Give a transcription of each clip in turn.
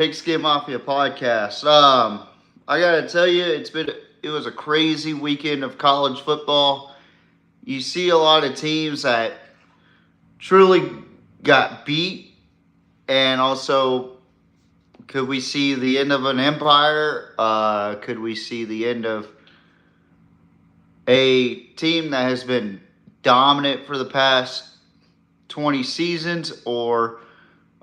Pigskin Mafia podcast. I gotta tell you, it was a crazy weekend of college football. You see a lot of teams that truly got beat, and also could we see the end of an empire? Could we see the end of a team that has been dominant for the past 20 seasons, or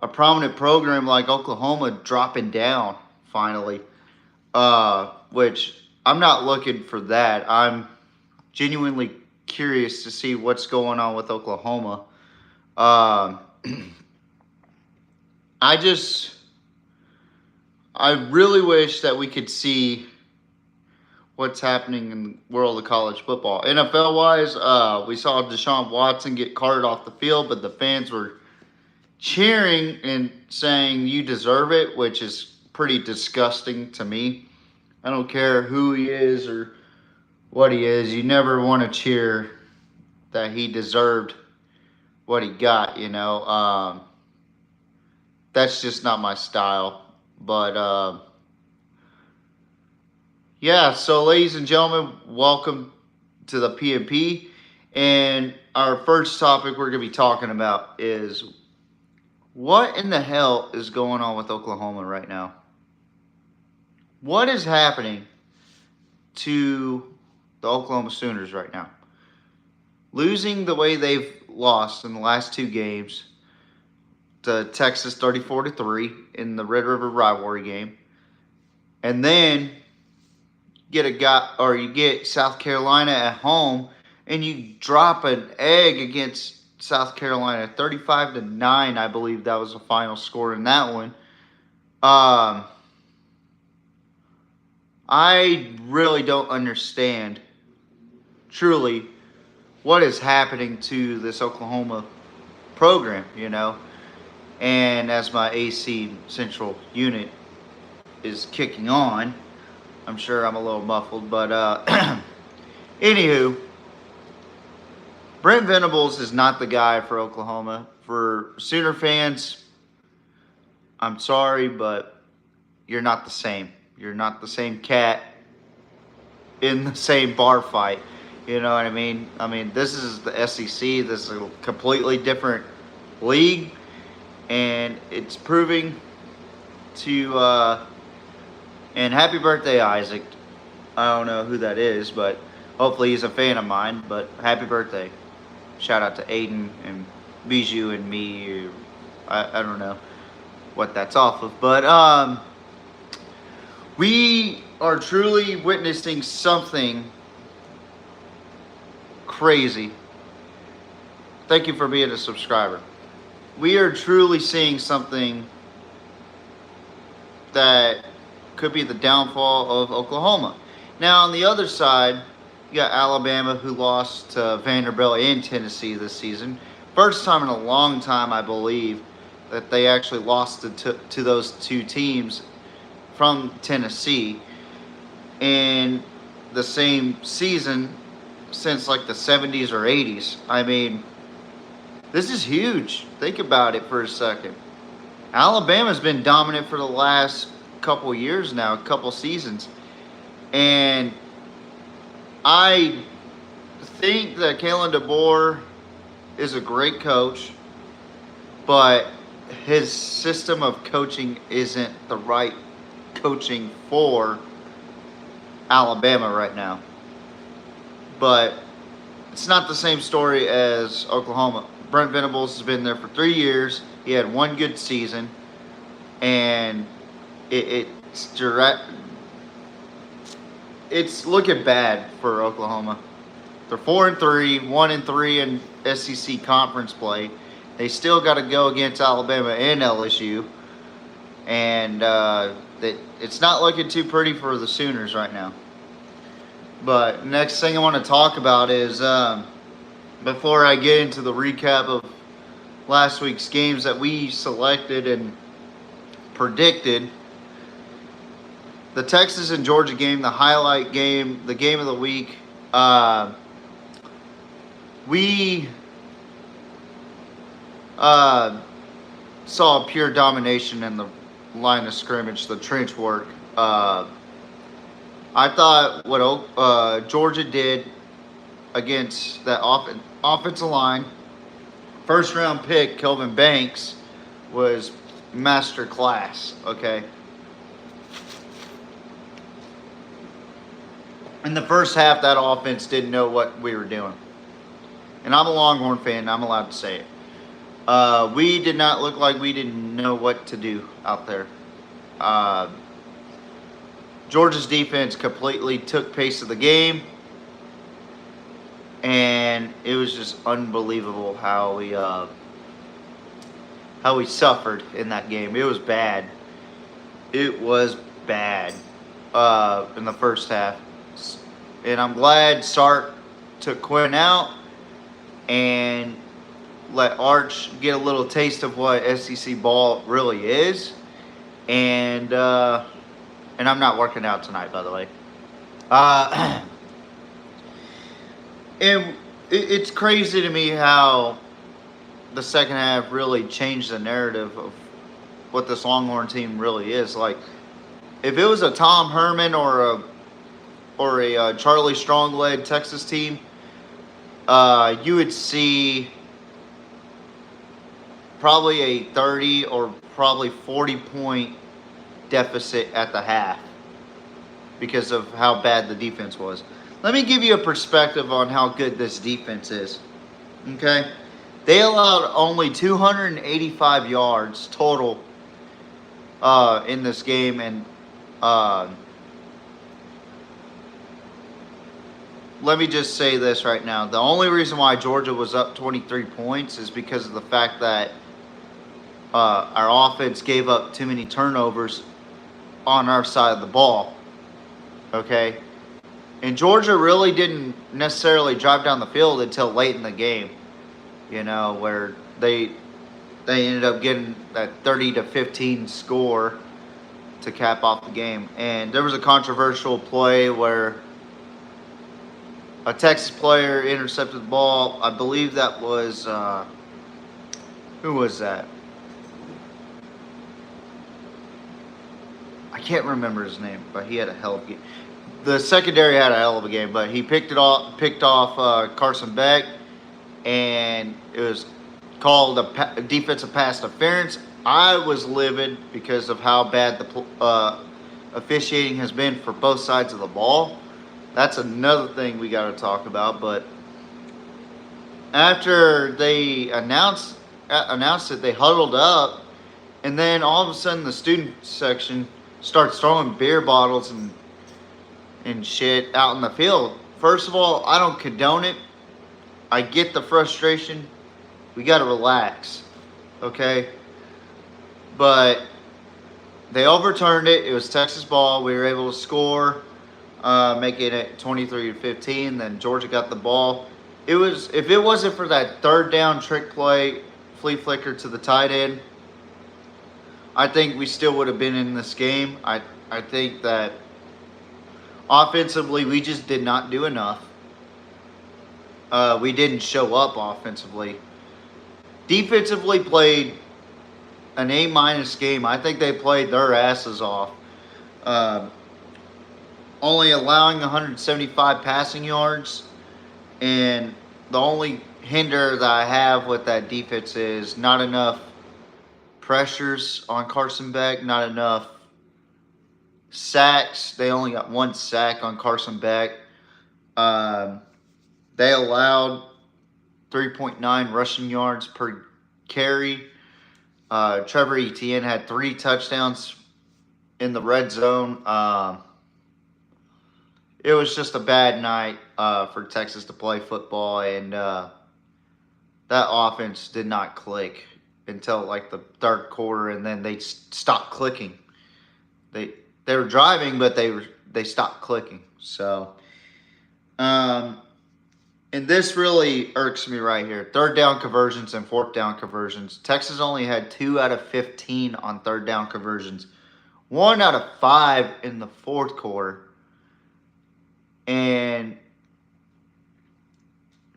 a prominent program like Oklahoma dropping down finally? Which I'm not looking for that. I'm genuinely curious to see what's going on with Oklahoma. Um, I just, I really wish that we could see what's happening in the world of college football. NFL wise, we saw Deshaun Watson get carted off the field, but the fans were cheering and saying you deserve it, which is pretty disgusting to me. I don't care who he is or what he is. You never want to cheer that he deserved what he got, that's just not my style. But yeah, so ladies and gentlemen, welcome to the PMP. And our first topic we're going to be talking about is what in the hell is going on with Oklahoma right now? What is happening to the Oklahoma Sooners right now? Losing the way they've lost in the last two games to Texas 34-3 in the Red River rivalry game, and then you get South Carolina at home, and you drop an egg against South Carolina 35-9. I believe that was the final score in that one. I really don't understand, truly, what is happening to this Oklahoma program, And as my AC Central unit is kicking on, I'm sure I'm a little muffled, but anywho, Brent Venables is not the guy for Oklahoma. For Sooner fans, I'm sorry, but you're not the same. You're not the same cat in the same bar fight. You know what I mean? This is the SEC. This is a completely different league, and it's proving to. And happy birthday, Isaac. I don't know who that is, but hopefully he's a fan of mine. But happy birthday! Shout out to Aiden and Bijou and me. I don't know what that's off of, but we are truly witnessing something crazy. Thank you for being a subscriber. We are truly seeing something that could be the downfall of Oklahoma. Now, on the other side, you got Alabama, who lost to Vanderbilt and Tennessee this season. First time in a long time, I believe, that they actually lost to those two teams from Tennessee in the same season since like the 70s or 80s. This is huge. Think about it for a second. Alabama's been dominant for the last couple years now, a couple seasons. And I think that Kalen DeBoer is a great coach, but his system of coaching isn't the right coaching for Alabama right now. But it's not the same story as Oklahoma. Brent Venables has been there for 3 years. He had one good season, and it's direct. It's looking bad for Oklahoma. They're 4-3, 1-3 in SEC conference play. They still got to go against Alabama and LSU, and it's not looking too pretty for the Sooners right now. But next thing I want to talk about is, before I get into the recap of last week's games that we selected and predicted, the Texas and Georgia game, the highlight game, the game of the week, we saw pure domination in the line of scrimmage, the trench work. I thought what Georgia did against that offensive line, first round pick Kelvin Banks, was master class. Okay. In the first half, that offense didn't know what we were doing. And I'm a Longhorn fan, I'm allowed to say it. We did not look like we didn't know what to do out there. Georgia's defense completely took pace of the game. And it was just unbelievable how we suffered in that game. It was bad. It was bad in the first half. And I'm glad Sark took Quinn out and let Arch get a little taste of what SEC ball really is. And I'm not working out tonight, by the way. And it's crazy to me how the second half really changed the narrative of what this Longhorn team really is. Like, if it was a Tom Herman or a Charlie Strong-led Texas team, you would see probably a 30 or probably 40-point deficit at the half because of how bad the defense was. Let me give you a perspective on how good this defense is. Okay? They allowed only 285 yards total in this game, and let me just say this right now. The only reason why Georgia was up 23 points is because of the fact that our offense gave up too many turnovers on our side of the ball. Okay? And Georgia really didn't necessarily drive down the field until late in the game, you know, where they ended up getting that 30-15 score to cap off the game. And there was a controversial play where a Texas player intercepted the ball. I believe that was, who was that? I can't remember his name, but he had a hell of a game. The secondary had a hell of a game, but he picked off Carson Beck, and it was called a defensive pass interference. I was livid because of how bad the officiating has been for both sides of the ball. That's another thing we got to talk about. But after they announced it, they huddled up, and then all of a sudden the student section starts throwing beer bottles and shit out in the field. First of all, I don't condone it. I get the frustration. We got to relax, okay? But they overturned it. It was Texas ball. We were able to score, making it 23-15. Then Georgia got the ball. If it wasn't for that third down trick play, flea flicker to the tight end, I think we still would have been in this game. I think that offensively, we just did not do enough. We didn't show up offensively. Defensively, played an A- game. I think they played their asses off. Only allowing 175 passing yards. And the only hinder that I have with that defense is not enough pressures on Carson Beck, not enough sacks. They only got one sack on Carson Beck. They allowed 3.9 rushing yards per carry. Trevor Etienne had 3 touchdowns in the red zone. It was just a bad night for Texas to play football, and that offense did not click until like the third quarter, and then they stopped clicking. They were driving, but they stopped clicking. So, and this really irks me right here. Third down conversions and fourth down conversions. Texas only had 2 out of 15 on third down conversions. 1 out of 5 in the fourth quarter. And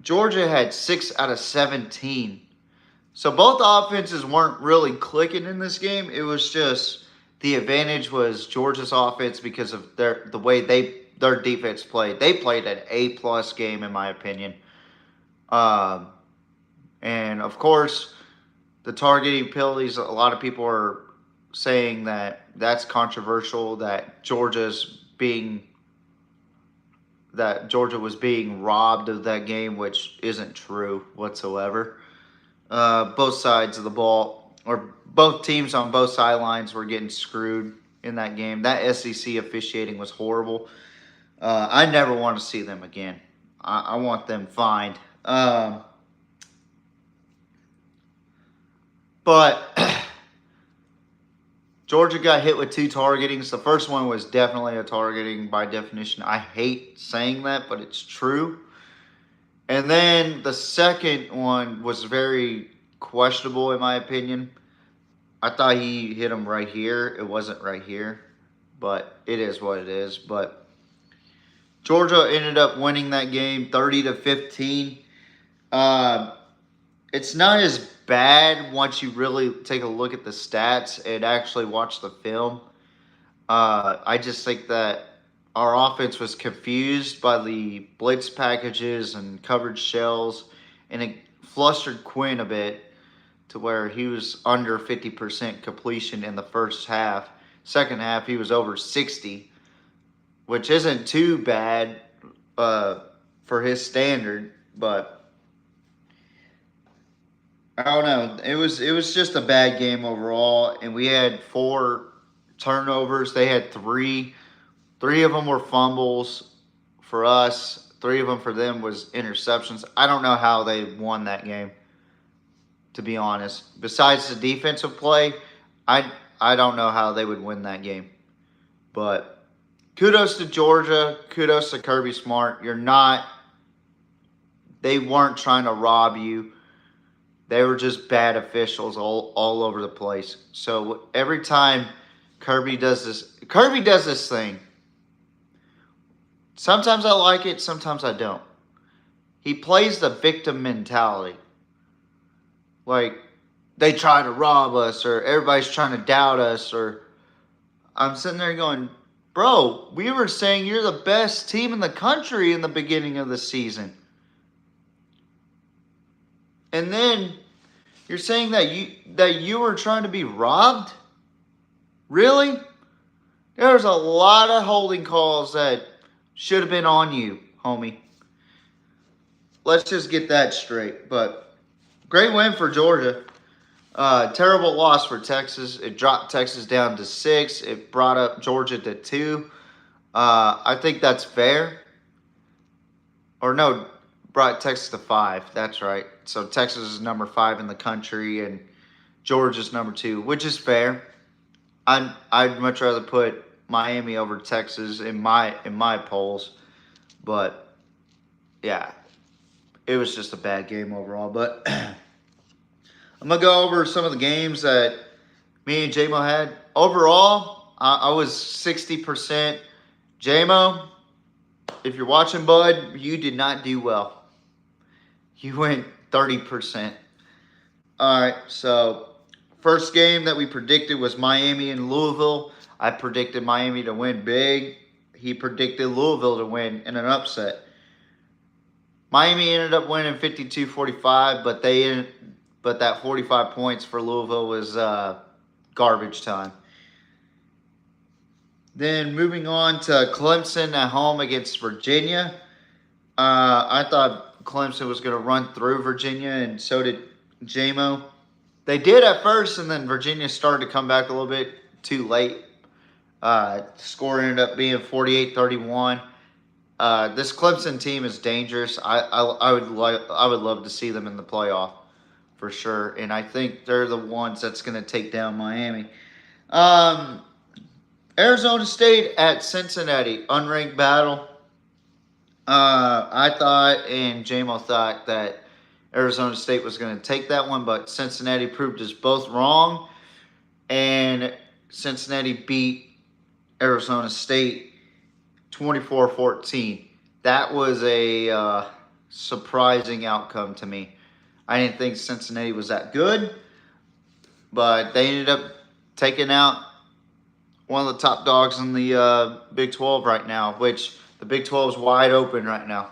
Georgia had 6 out of 17. So both offenses weren't really clicking in this game. It was just the advantage was Georgia's offense because of the way their defense played. They played an A+ game in my opinion. Um, and of course, the targeting penalties. A lot of people are saying that that's controversial. That Georgia was being robbed of that game, which isn't true whatsoever. Both sides of the ball, or both teams on both sidelines, were getting screwed in that game. That SEC officiating was horrible. I never want to see them again. I want them fined. But Georgia got hit with 2 targetings. The first one was definitely a targeting by definition. I hate saying that, but it's true. And then the second one was very questionable in my opinion. I thought he hit him right here. It wasn't right here, but it is what it is. But Georgia ended up winning that game 30-15. It's not as bad once you really take a look at the stats and actually watch the film. I just think that our offense was confused by the blitz packages and coverage shells, and it flustered Quinn a bit to where he was under 50% completion in the first half. Second half, he was over 60, which isn't too bad for his standard, but I don't know. It was just a bad game overall, and we had 4 turnovers. They had 3. 3 of them were fumbles for us. 3 of them for them was interceptions. I don't know how they won that game, to be honest. Besides the defensive play, I don't know how they would win that game. But kudos to Georgia. Kudos to Kirby Smart. They weren't trying to rob you. They were just bad officials all over the place. So every time Kirby does this thing. Sometimes I like it, sometimes I don't. He plays the victim mentality. Like, they try to rob us, or everybody's trying to doubt us, or I'm sitting there going, bro, we were saying you're the best team in the country in the beginning of the season. And then you're saying that you were trying to be robbed? Really? There's a lot of holding calls that should have been on you, homie. Let's just get that straight. But great win for Georgia. Terrible loss for Texas. It dropped Texas down to 6. It brought up Georgia to 2. I think that's fair. Or no, brought Texas to 5. That's right. So Texas is number 5 in the country, and Georgia's number 2, which is fair. I'd much rather put Miami over Texas in my polls, but yeah, it was just a bad game overall. But I'm gonna go over some of the games that me and JMO had. Overall, I was 60%. JMO, if you're watching, bud, you did not do well. You went 30%. All right, so first game that we predicted was Miami and Louisville. I predicted Miami to win big. He predicted Louisville to win in an upset. Miami ended up winning 52-45, but that 45 points for Louisville was garbage time. Then moving on to Clemson at home against Virginia. I thought Clemson was going to run through Virginia, and so did JMO. They did at first, and then Virginia started to come back a little bit too late. Score ended up being 48-31. This Clemson team is dangerous. I would love to see them in the playoff for sure, and I think they're the ones that's going to take down Miami. Arizona State at Cincinnati, unranked battle. I thought, and JMO thought, that Arizona State was going to take that one, but Cincinnati proved us both wrong, and Cincinnati beat Arizona State 24-14. That was a surprising outcome to me. I didn't think Cincinnati was that good, but they ended up taking out one of the top dogs in the Big 12 right now, which the Big 12 is wide open right now.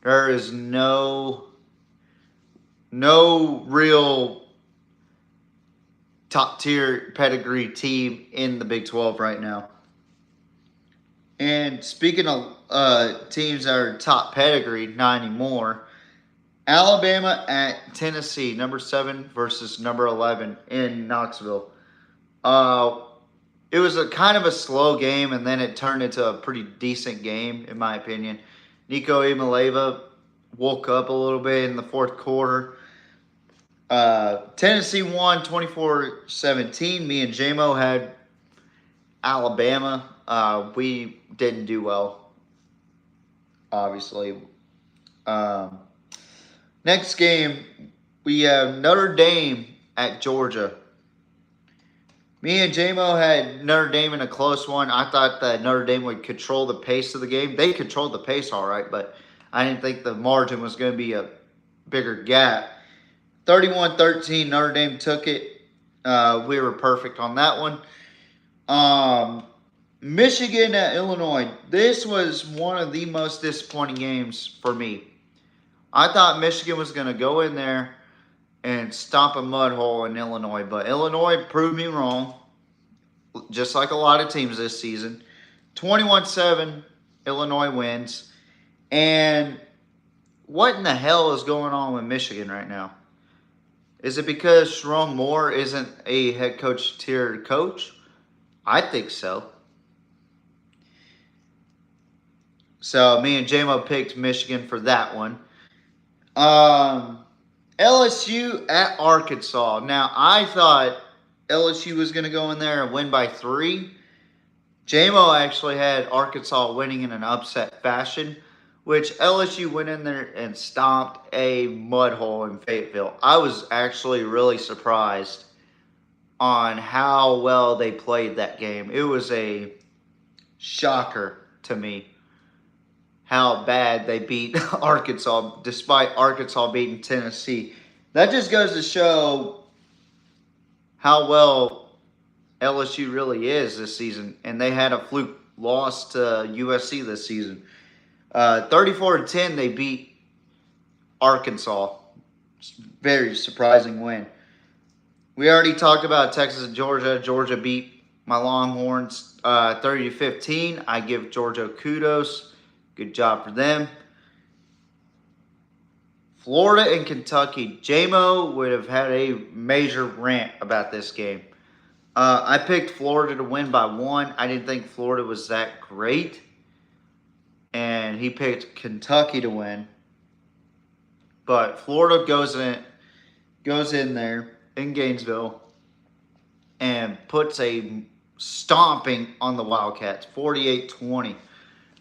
There is no real top tier pedigree team in the Big 12 right now. And speaking of teams that are top pedigree, not anymore. Alabama at Tennessee, number 7 versus number 11 in Knoxville. It was a kind of a slow game, and then it turned into a pretty decent game, in my opinion. Nico Imaleva woke up a little bit in the fourth quarter. Tennessee won 24-17. Me and JMO had Alabama. We didn't do well, obviously. Next game, we have Notre Dame at Georgia. Me and JMO had Notre Dame in a close one. I thought that Notre Dame would control the pace of the game. They controlled the pace all right, but I didn't think the margin was going to be a bigger gap. 31-13, Notre Dame took it. We were perfect on that one. Michigan at Illinois. This was one of the most disappointing games for me. I thought Michigan was going to go in there and stomp a mud hole in Illinois, but Illinois proved me wrong, just like a lot of teams this season. 21-7, Illinois wins. And what in the hell is going on with Michigan right now? Is it because Sharon Moore isn't a head coach tier coach? I think so. So me and JMO picked Michigan for that one. LSU at Arkansas. Now, I thought LSU was going to go in there and win by 3. JMO actually had Arkansas winning in an upset fashion, which LSU went in there and stomped a mud hole in Fayetteville. I was actually really surprised on how well they played that game. It was a shocker to me how bad they beat Arkansas, despite Arkansas beating Tennessee. That just goes to show how well LSU really is this season. And they had a fluke loss to USC this season. 34-10, they beat Arkansas. Very surprising win. We already talked about Texas and Georgia. Georgia beat my Longhorns 30-15. I give Georgia kudos. Good job for them. Florida and Kentucky. JMO would have had a major rant about this game. I picked Florida to win by 1. I didn't think Florida was that great. And he picked Kentucky to win. But Florida goes in there in Gainesville and puts a stomping on the Wildcats, 48-20.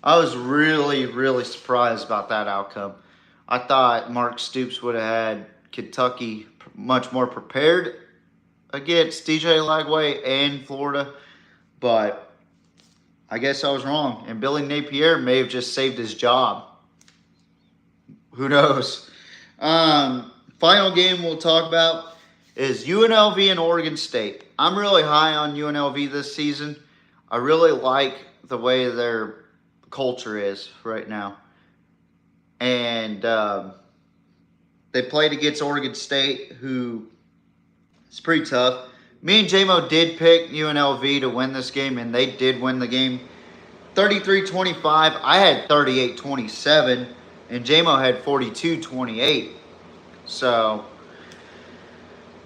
I was really, really surprised about that outcome. I thought Mark Stoops would have had Kentucky much more prepared against DJ Lagway and Florida, but I guess I was wrong. And Billy Napier may have just saved his job. Who knows? Final game we'll talk about is UNLV and Oregon State. I'm really high on UNLV this season. I really like the way their culture is right now. And they played against Oregon State, who is pretty tough. Me and JMO did pick UNLV to win this game, and they did win the game 33-25. I had 38-27, and JMO had 42-28. So,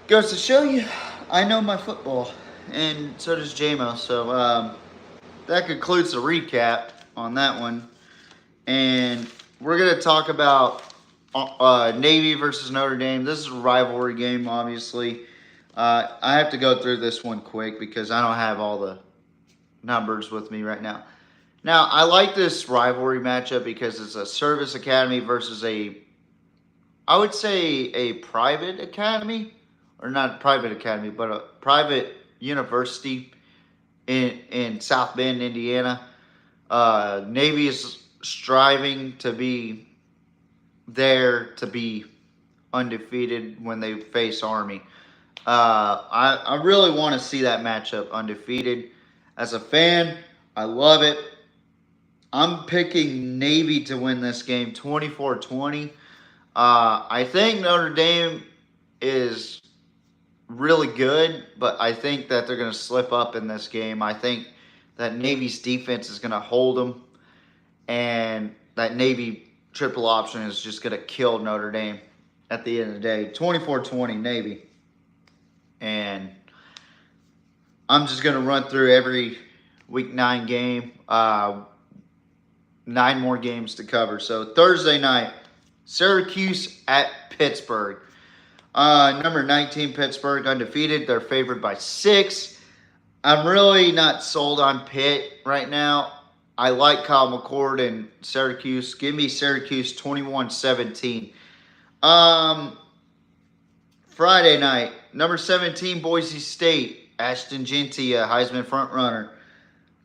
goes to show you, I know my football, and so does JMO. So, that concludes the recap on that one. And we're going to talk about Navy versus Notre Dame. This is a rivalry game, obviously. I have to go through this one quick because I don't have all the numbers with me right now. Now, I like this rivalry matchup because it's a service academy versus I would say a private academy, or not a private academy, but a private university in South Bend, Indiana. Navy is striving to be there to be undefeated when they face Army. I really want to see that matchup undefeated. As a fan, I love it. I'm picking Navy to win this game 24-20. I think Notre Dame is really good, but I think that they're going to slip up in this game. I think that Navy's defense is going to hold them, and that Navy triple option is just going to kill Notre Dame at the end of the day. 24-20 Navy. And I'm just going to run through every week 9 game. 9 more games to cover. So Thursday night, Syracuse at Pittsburgh. Number 19, Pittsburgh, undefeated. They're favored by 6. I'm really not sold on Pitt right now. I like Kyle McCord and Syracuse. Give me Syracuse 21-17. Friday night, number 17, Boise State. Ashton Genty, a Heisman frontrunner,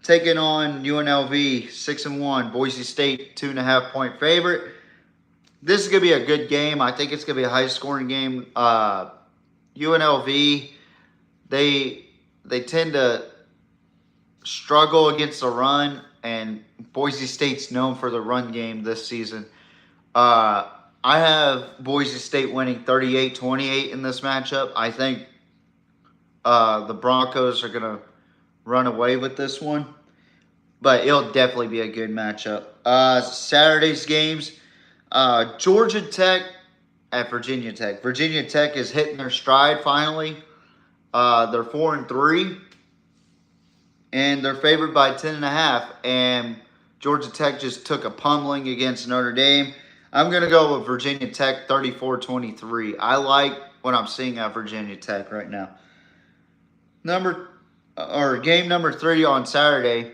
taking on UNLV, 6-1. Boise State, 2.5-point favorite. This is going to be a good game. I think it's going to be a high-scoring game. UNLV, they tend to struggle against the run, and Boise State's known for the run game this season. I have Boise State winning 38-28 in this matchup. I think the Broncos are going to run away with this one, but it'll definitely be a good matchup. Saturday's games, Georgia Tech at Virginia Tech. Virginia Tech is hitting their stride finally. They're 4-3, and they're favored by 10.5. And Georgia Tech just took a pummeling against Notre Dame. I'm going to go with Virginia Tech 34-23. I like what I'm seeing at Virginia Tech right now. Game number 3 on Saturday,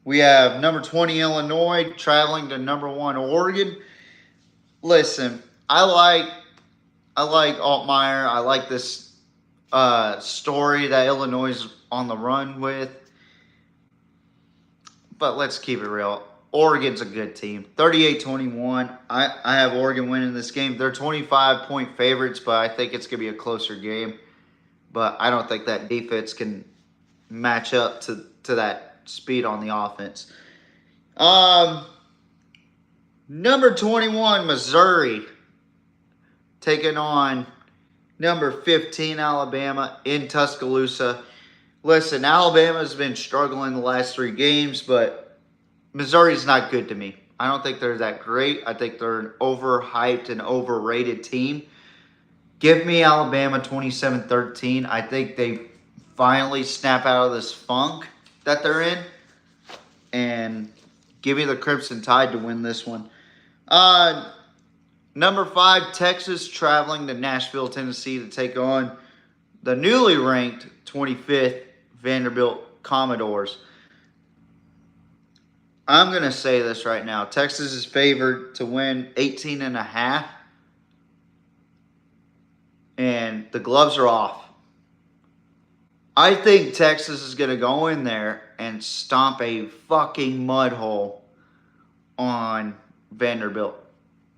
we have number 20 Illinois traveling to number 1 Oregon. Listen, I like Altmaier. I like this story that Illinois is on the run with. But let's keep it real. Oregon's a good team. 38-21. I have Oregon winning this game. They're 25-point favorites, but I think it's going to be a closer game. But I don't think that defense can match up to that speed on the offense. Number 21, Missouri, taking on number 15, Alabama, in Tuscaloosa. Listen, Alabama's been struggling the last 3 games, but Missouri's not good to me. I don't think they're that great. I think they're an overhyped and overrated team. Give me Alabama 27-13. I think they finally snap out of this funk that they're in. And give me the Crimson Tide to win this one. Number 5, Texas traveling to Nashville, Tennessee to take on the newly ranked 25th Vanderbilt Commodores. I'm going to say this right now. Texas is favored to win 18.5. And the gloves are off. I think Texas is going to go in there and stomp a fucking mud hole on Vanderbilt.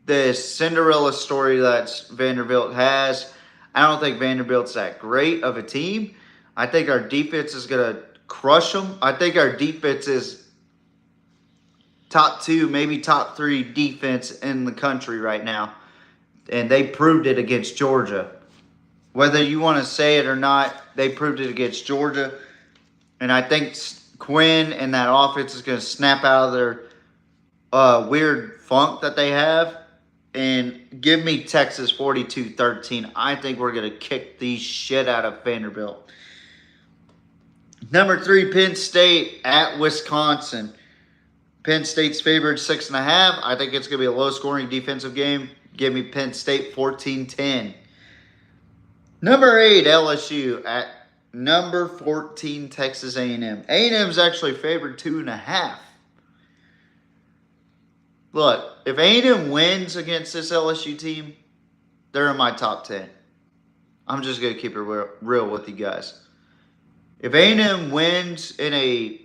This Cinderella story that Vanderbilt has, I don't think Vanderbilt's that great of a team. I think our defense is going to crush them. I think our defense is top 2, maybe top 3 defense in the country right now. And they proved it against Georgia. Whether you want to say it or not, they proved it against Georgia. And I think Quinn and that offense is going to snap out of their weird funk that they have. And give me Texas 42-13. I think we're going to kick the shit out of Vanderbilt. Number 3, Penn State at Wisconsin. Penn State's favored 6.5. I think it's going to be a low-scoring defensive game. Give me Penn State 14-10. Number 8, LSU at number 14, Texas A&M. A&M's actually favored 2.5. Look, if A&M wins against this LSU team, they're in my top 10. I'm just going to keep it real with you guys. If A&M wins in a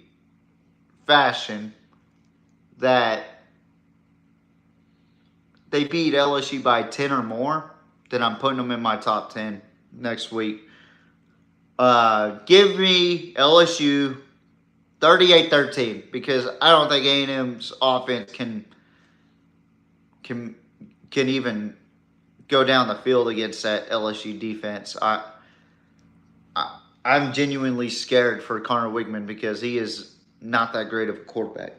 fashion that they beat LSU by 10 or more, then I'm putting them in my top 10 next week. Give me LSU 38-13, because I don't think A&M's offense can even go down the field against that LSU defense. I'm genuinely scared for Connor Wigman because he is not that great of a quarterback.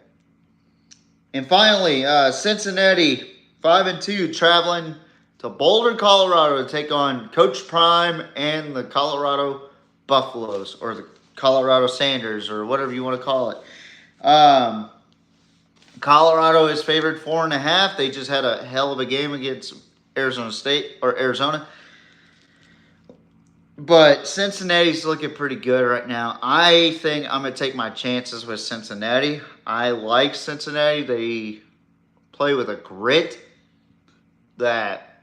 And finally, Cincinnati 5-2, traveling to Boulder, Colorado to take on Coach Prime and the Colorado Buffaloes, or the Colorado Sanders, or whatever you want to call it. Colorado is favored 4.5. They just had a hell of a game against Arizona. But Cincinnati's looking pretty good right now. I think I'm going to take my chances with Cincinnati. I like Cincinnati. They play with a grit that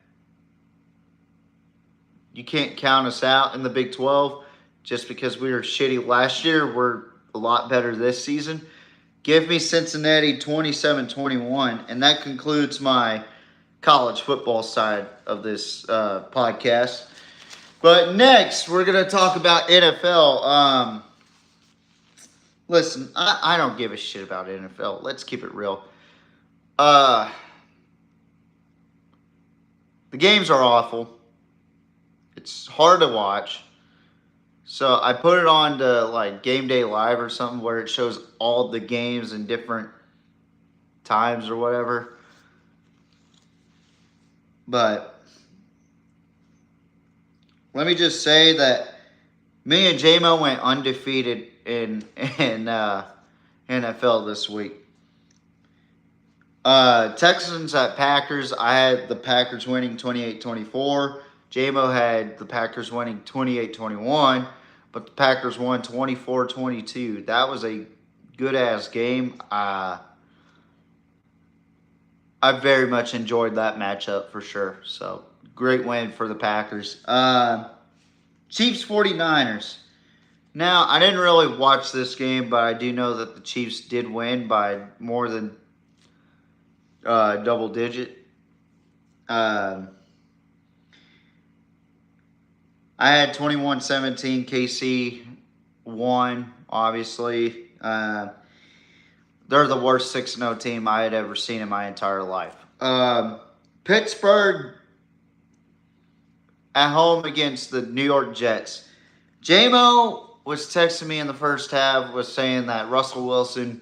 you can't count us out in the Big 12 just because we were shitty last year. We're a lot better this season. Give me Cincinnati 27-21. And that concludes my college football side of this podcast. But next, we're going to talk about NFL. Listen, I don't give a shit about NFL. Let's keep it real. The games are awful. It's hard to watch. So I put it on to like Game Day Live or something where it shows all the games in different times or whatever. But let me just say that me and J-Mo went undefeated in NFL this week. Texans at Packers. I had the Packers winning 28-24. J-Mo had the Packers winning 28-21. But the Packers won 24-22. That was a good-ass game. I very much enjoyed that matchup for sure. So, great win for the Packers. Chiefs 49ers. Now, I didn't really watch this game, but I do know that the Chiefs did win by more than double digit. I had 21-17. KC won, obviously. They're the worst 6-0 team I had ever seen in my entire life. Pittsburgh at home against the New York Jets. J-Mo was texting me in the first half, was saying that Russell Wilson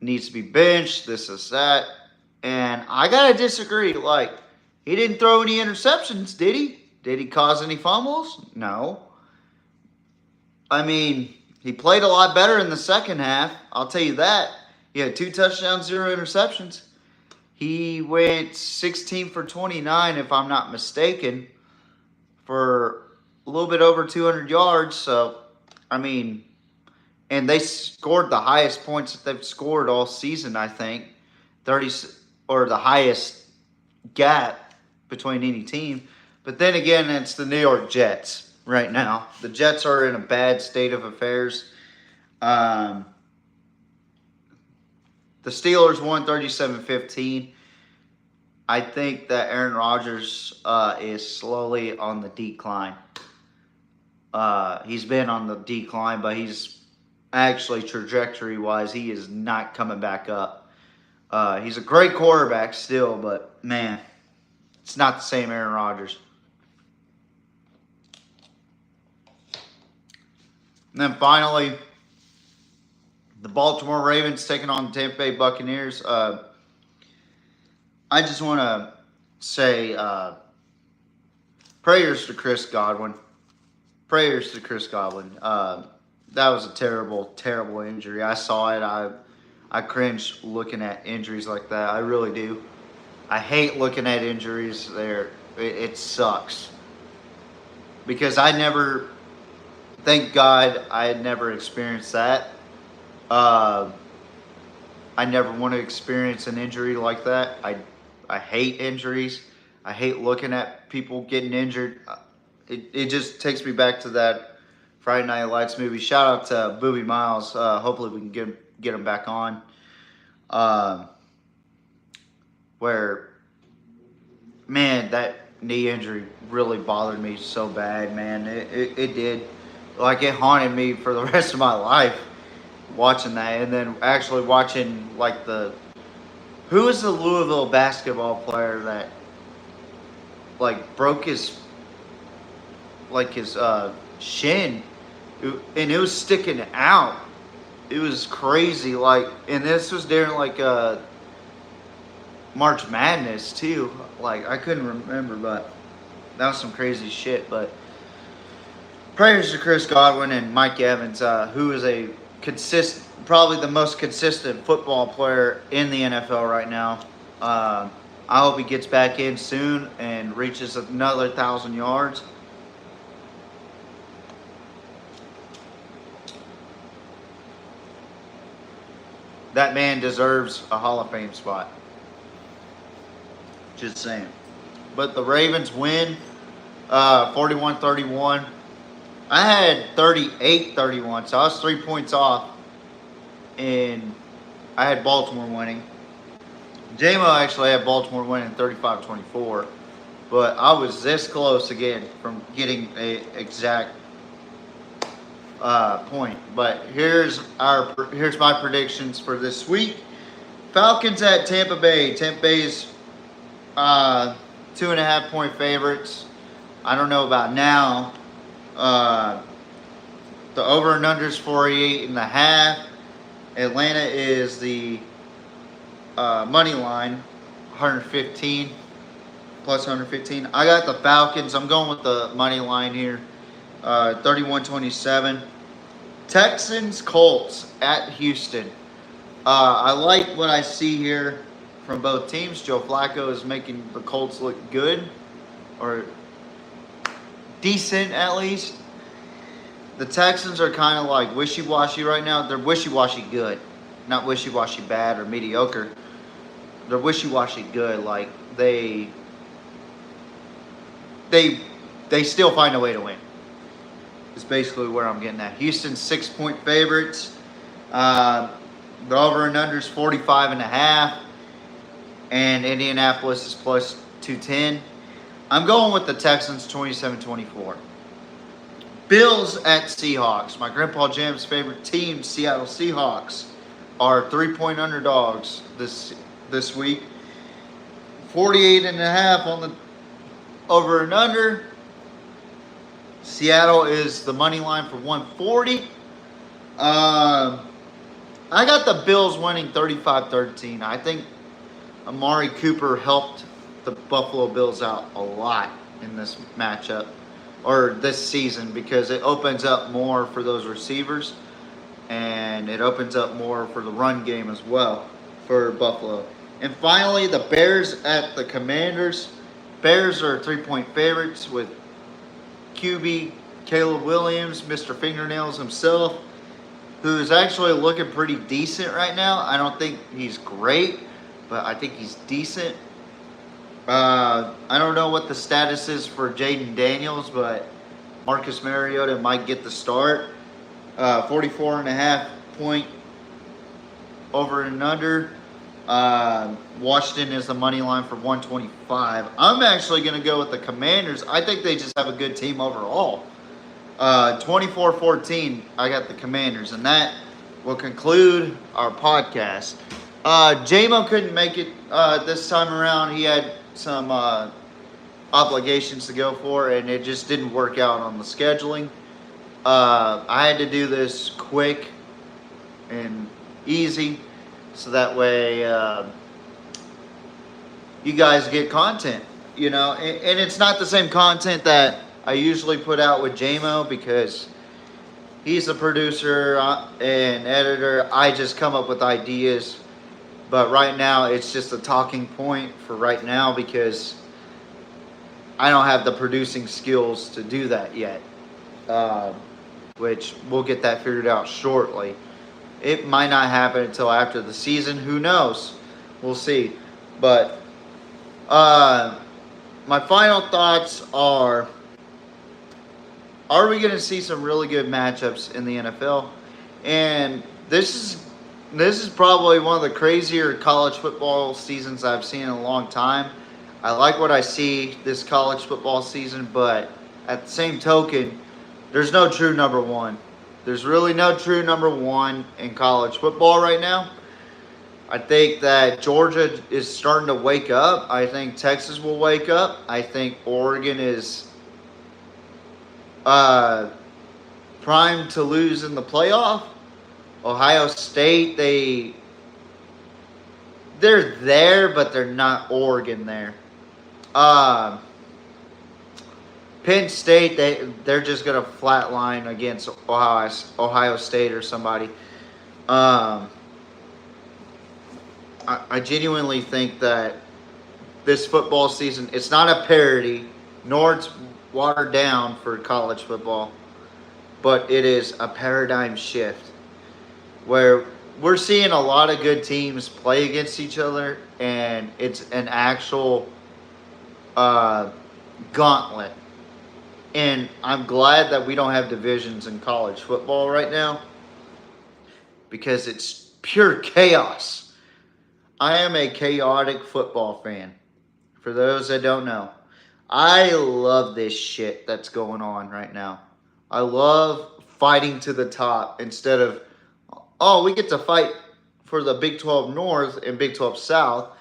needs to be benched, this is that. And I got to disagree. Like, he didn't throw any interceptions, did he? Did he cause any fumbles? No. I mean, he played a lot better in the second half. I'll tell you that. He had 2 touchdowns, 0 interceptions. He went 16 for 29, if I'm not mistaken, for a little bit over 200 yards. So, I mean, and they scored the highest points that they've scored all season, I think. 30, or the highest gap between any team. But then again, it's the New York Jets right now. The Jets are in a bad state of affairs. The Steelers won 37-15. I think that Aaron Rodgers is slowly on the decline. He's been on the decline, but he's actually trajectory-wise, he is not coming back up. He's a great quarterback still, but man, it's not the same Aaron Rodgers. And then finally, the Baltimore Ravens taking on the Tampa Bay Buccaneers. I just want to say prayers to Chris Godwin. Prayers to Chris Godwin. That was a terrible, terrible injury. I saw it. I cringe looking at injuries like that. I really do. I hate looking at injuries there. It sucks. Because thank God I had never experienced that. I never want to experience an injury like that. I hate injuries. I hate looking at people getting injured. It just takes me back to that Friday Night Lights movie. Shout out to Boobie Miles. Hopefully we can get him back on. Where, man, that knee injury really bothered me so bad, man. It did. Like, it haunted me for the rest of my life. watching that, and then actually watching like who is the Louisville basketball player that like broke his shin, and it was sticking out. It was crazy. Like, and this was during like March Madness too. Like, I couldn't remember, but that was some crazy shit. But prayers to Chris Godwin and Mike Evans, who is probably the most consistent football player in the NFL right now. I hope he gets back in soon and reaches another 1,000 yards. That man deserves a Hall of Fame spot. Just saying. But the Ravens win 41-31. I had 38-31, so I was 3 points off. And I had Baltimore winning. J-Mo actually had Baltimore winning 35-24. But I was this close again from getting an exact point. But here's my predictions for this week. Falcons at Tampa Bay. Tampa Bay's 2.5 point favorites. I don't know about now. The over and under is 48.5. Atlanta is the money line, 115 plus 115. I got the Falcons. I'm going with the money line here, 31-27. Texans Colts at Houston. I like what I see here from both teams. Joe Flacco is making the Colts look good, or decent at least. The Texans are kind of like wishy-washy right now. They're wishy-washy good, not wishy-washy bad or mediocre. They're wishy-washy good. Like they still find a way to win. Is basically where I'm getting at. Houston's 6 point favorites. The over and under is 45.5. And Indianapolis is plus 210. I'm going with the Texans 27-24. Bills at Seahawks. My Grandpa Jam's favorite team, Seattle Seahawks, are 3 point underdogs this week. 48.5 on the over and under. Seattle is the money line for 140. I got the Bills winning 35-13. I think Amari Cooper helped the Buffalo Bills out a lot in this matchup, or this season, because it opens up more for those receivers, and it opens up more for the run game as well for Buffalo. And finally, the Bears at the Commanders. Bears are 3 point favorites with QB Caleb Williams, Mr. Fingernails himself, who is actually looking pretty decent right now. I don't think he's great, but I think he's decent. I don't know what the status is for Jaden Daniels, but Marcus Mariota might get the start. 44.5 point over and under. Washington is the money line for 125. I'm actually going to go with the Commanders. I think they just have a good team overall. 24-14, I got the Commanders. And that will conclude our podcast. J-Mo couldn't make it this time around. He had some obligations to go for, and it just didn't work out on the scheduling. I had to do this quick and easy, so that way you guys get content, and it's not the same content that I usually put out with J-Mo, because he's the producer and editor. I just come up with ideas. But right now, it's just a talking point for right now, because I don't have the producing skills to do that yet, which we'll get that figured out shortly. It might not happen until after the season. Who knows? We'll see. But my final thoughts are we going to see some really good matchups in the NFL? And this is probably one of the crazier college football seasons I've seen in a long time. I like what I see this college football season, but at the same token, there's no true number one. There's really no true number one in college football right now. I think that Georgia is starting to wake up. I think Texas will wake up. I think Oregon is uh, primed to lose in the playoff. Ohio State, they're there, but they're not Oregon there. Uh, Penn State, they're just gonna flatline against Ohio State or somebody. Um, I genuinely think that this football season, it's not a parody, nor it's watered down for college football, but it is a paradigm shift where we're seeing a lot of good teams play against each other, and it's an actual gauntlet. And I'm glad that we don't have divisions in college football right now because it's pure chaos. I am a chaotic football fan. For those that don't know, I love this shit that's going on right now. I love fighting to the top instead of, oh, we get to fight for the Big 12 North and Big 12 South.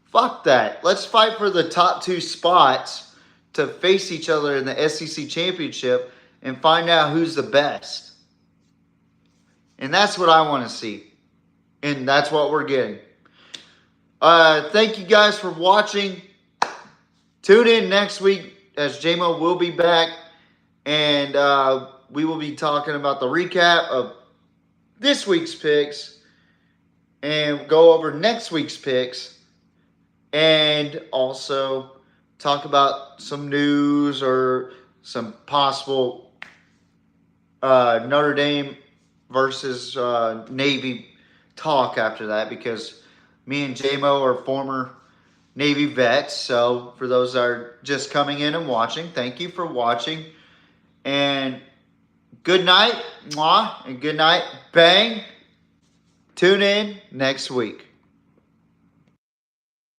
Fuck that. Let's fight for the top two spots to face each other in the SEC Championship and find out who's the best. And that's what I want to see. And that's what we're getting. Thank you guys for watching. Tune in next week as JMO will be back. And we will be talking about the recap of this week's picks and go over next week's picks. And also talk about some news or some possible Notre Dame versus Navy talk after that, because me and JMO are former Navy vets. So for those that are just coming in and watching, thank you for watching. And good night, mwah, and good night, bang. Tune in next week.